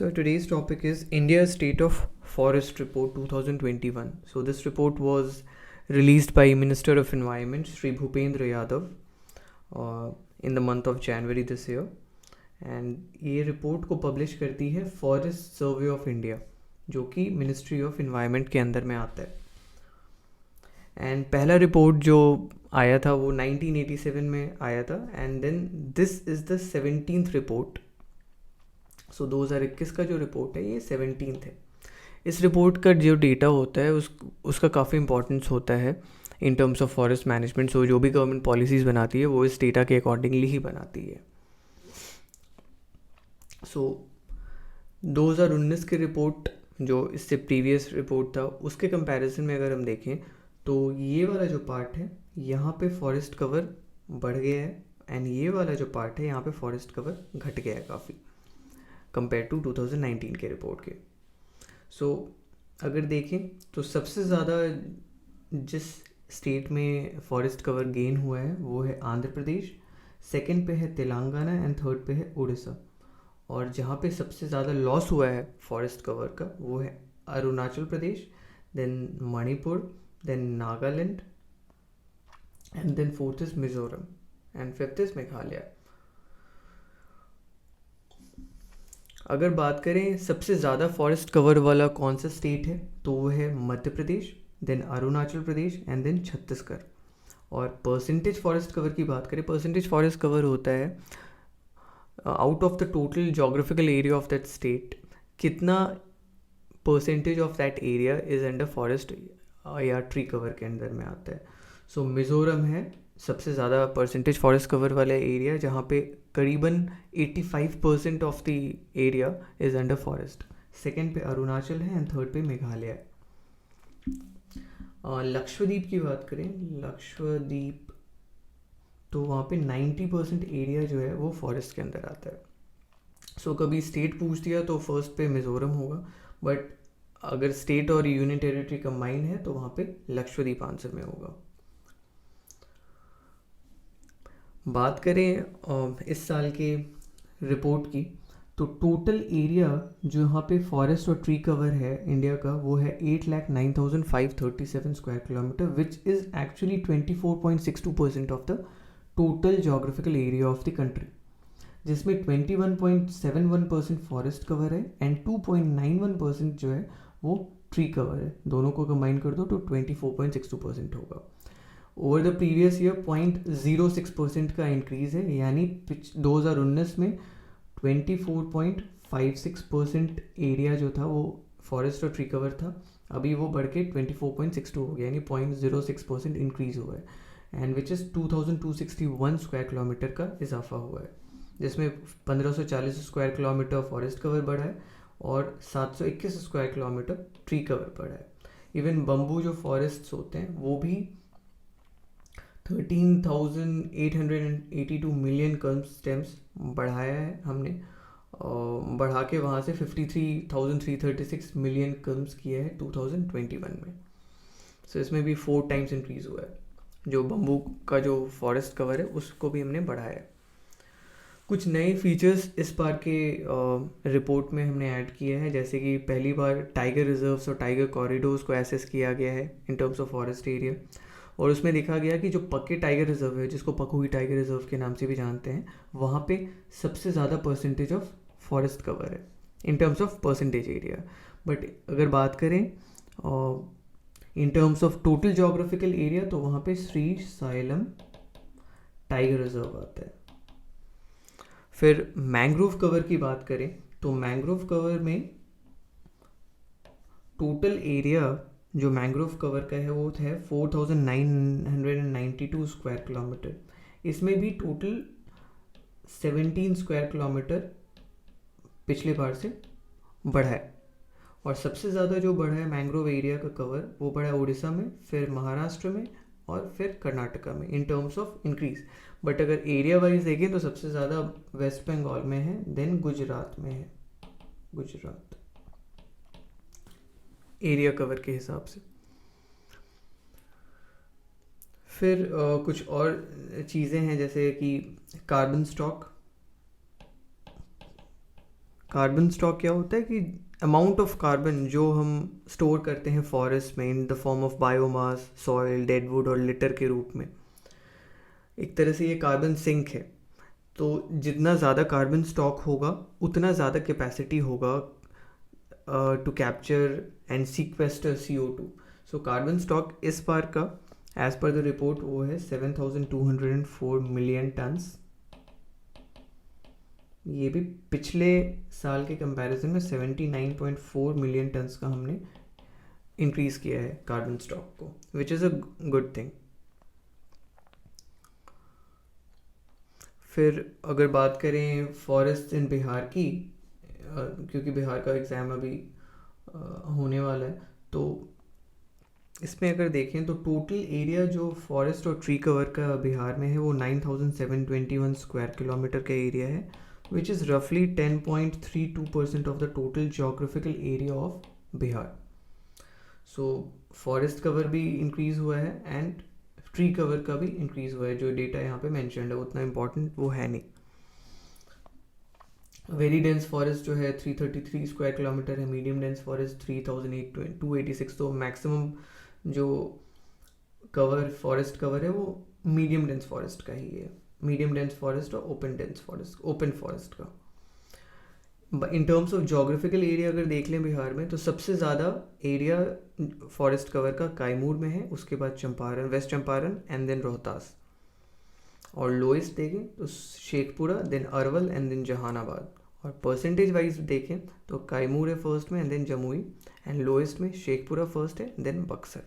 So today's topic is India's State of Forest Report 2021. So this report was released by Minister of Environment Shri Bhupendra Yadav in the month of January this year. And ये report को publish करती है forest survey of India, जो कि ministry of environment के अंदर में आता है. एंड पहला रिपोर्ट जो आया था वो 1987 में आया था. And then this is the 17th report. So 2021 का जो रिपोर्ट है ये 17th है. इस रिपोर्ट का जो डेटा होता है उसका काफ़ी इंपॉर्टेंस होता है in terms of forest management. So जो भी गवर्नमेंट पॉलिसीज़ बनाती है वो इस डेटा के अकॉर्डिंगली ही बनाती है. सो 2019 की रिपोर्ट जो इससे प्रीवियस रिपोर्ट था उसके कंपैरिजन में अगर हम देखें तो ये वाला जो पार्ट है यहाँ पे फॉरेस्ट कवर बढ़ गया है, एंड ये वाला जो पार्ट है यहाँ पे फॉरेस्ट कवर घट गया है काफ़ी कंपेयर टू 2019 के रिपोर्ट के. सो अगर देखें तो सबसे ज़्यादा जिस स्टेट में फॉरेस्ट कवर गेन हुआ है वो है आंध्र प्रदेश, सेकंड पे है तेलंगाना एंड थर्ड पे है उड़ीसा. और जहाँ पे सबसे ज़्यादा लॉस हुआ है फॉरेस्ट कवर का वो है Arunachal Pradesh, then Manipur, then Nagaland, and then fourth is Mizoram, and fifth is Meghalaya. अगर बात करें सबसे ज़्यादा फॉरेस्ट कवर वाला कौन सा स्टेट है तो वो है Madhya Pradesh, then Arunachal Pradesh, and then Chhattisgarh. और परसेंटेज फॉरेस्ट कवर की बात करें, परसेंटेज फॉरेस्ट कवर होता है out of the total geographical area of that state कितना percentage of that area is under forest या ट्री कवर के अंदर में आता है. सो मिज़ोरम है सबसे ज़्यादा परसेंटेज फॉरेस्ट कवर वाला एरिया, जहाँ पे करीबन 85% of the area is under forest. Second पे अरुणाचल है एंड थर्ड पे मेघालय है. लक्षद्वीप की बात करें, लक्षद्वीप तो वहाँ पे 90% एरिया जो है वो फॉरेस्ट के अंदर आता है. सो कभी स्टेट पूछ दिया तो फर्स्ट पे मिज़ोरम होगा, बट अगर स्टेट और यूनियन टेरिटरी कंबाइन है तो वहाँ पे लक्षद्वीप आंसर में होगा. बात करें इस साल के रिपोर्ट की तो टोटल एरिया जो यहाँ पे फॉरेस्ट और ट्री कवर है इंडिया का वो है 8,09,537 square kilometre, which is actually 24.62% of the total geographical area of the country, जिसमें 21.71% फॉरेस्ट कवर है एंड 2.91% जो है वो ट्री कवर है. दोनों को कंबाइन कर दो तो 24.62% होगा. ओवर द प्रीवियस ईयर 0.06% का इंक्रीज़ है, यानी 2019 में 24.56% एरिया जो था वो फॉरेस्ट और ट्री कवर था, अभी वो बढ़ के 24.62 हो गया, यानी 0.06% इंक्रीज़ हुआ है. And which is 2,261 square kilometre का इजाफा हुआ है, जिसमें 1540 स्क्वायर किलोमीटर फॉरेस्ट कवर बढ़ा है और 721 स्क्वायर किलोमीटर ट्री कवर बढ़ा है. इवन बम्बू जो फॉरेस्ट होते हैं वो भी 13,882 मिलियन कर्म स्टेम्स बढ़ाया है हमने, बढ़ा के वहाँ से 53,336 मिलियन कर्म्स किया है 2021 में. सो इसमें भी 4 टाइम्स इंक्रीज़ हुआ है. जो बम्बू का जो फॉरेस्ट कवर है उसको भी हमने बढ़ाया है. कुछ नए फीचर्स इस बार के रिपोर्ट में हमने ऐड किए हैं, जैसे कि पहली बार टाइगर रिजर्व्स और टाइगर कॉरिडोर्स को एसेस किया गया है in terms of forest area. और उसमें देखा गया कि जो पक्के टाइगर रिजर्व है, जिसको पखुई टाइगर रिजर्व के नाम से भी जानते हैं, वहाँ पे सबसे ज़्यादा परसेंटेज ऑफ फॉरेस्ट कवर है in terms of percentage area. But अगर बात करें इन terms of total geographical area तो वहाँ पे श्री साइलम टाइगर रिजर्व आता है. फिर मैंग्रोव कवर की बात करें तो मैंग्रोव कवर में टोटल एरिया जो मैंग्रोव कवर का है वो है 4,992 स्क्वायर किलोमीटर. इसमें भी टोटल 17 स्क्वायर किलोमीटर पिछले बार से बढ़ा है. और सबसे ज़्यादा जो बढ़ा है मैंग्रोव एरिया का कवर वो बढ़ा है उड़ीसा में, फिर महाराष्ट्र में और फिर कर्नाटका में इन टर्म्स ऑफ इंक्रीज. बट अगर एरिया वाइज देखें तो सबसे ज़्यादा वेस्ट बंगाल में है, देन गुजरात में है, गुजरात एरिया कवर के हिसाब से. फिर कुछ और चीज़ें हैं जैसे कि कार्बन स्टॉक. कार्बन स्टॉक क्या होता है कि अमाउंट ऑफ कार्बन जो हम स्टोर करते हैं फॉरेस्ट में in the form of biomass, soil, deadwood और लिटर के रूप में। एक तरह से ये कार्बन सिंक है। तो जितना ज़्यादा कार्बन स्टॉक होगा उतना ज़्यादा कैपेसिटी होगा to capture and sequester CO2। So carbon stock इस बार का एज पर द रिपोर्ट वो है 7,204 मिलियन टन्स। ये भी पिछले साल के कंपैरिजन में 79.4 मिलियन टन्स का हमने इंक्रीज़ किया है कार्बन स्टॉक को, which is a good thing. फिर अगर बात करें फॉरेस्ट इन बिहार की, क्योंकि बिहार का एग्ज़ाम अभी होने वाला है, तो इसमें अगर देखें तो टोटल एरिया जो फॉरेस्ट और ट्री कवर का बिहार में है वो 9,721 स्क्वायर किलोमीटर का एरिया है, विच इज़ रफली 10.32% of the total geographical area of Bihar. So forest cover भी इंक्रीज़ हुआ है एंड ट्री कवर का भी इंक्रीज़ हुआ है। जो डेटा यहाँ पे मेंशन्ड है उतना इम्पॉर्टेंट वो है नहीं। वेरी डेंस फॉरेस्ट जो है 333 स्क्वायर किलोमीटर है, मीडियम डेंस फॉरेस्ट 3,286। तो मैक्सिमम जो कवर फॉरेस्ट कवर है वो मीडियम डेंस फॉरेस्ट का ही है, मीडियम डेंस फॉरेस्ट और ओपन फॉरेस्ट का। इन टर्म्स ऑफ जोग्राफिकल एरिया अगर देख लें बिहार में, तो सबसे ज़्यादा एरिया फॉरेस्ट कवर का कैमूर में है, उसके बाद Champaran, west Champaran and then Rohtas, और लोएस्ट देखें तो Sheikhpura, then Arwal and then Jehanabad. और परसेंटेज वाइज देखें तो कैमूर है फर्स्ट में and then Jamui, and lowest में शेखपुरा फर्स्ट है देन बक्सर।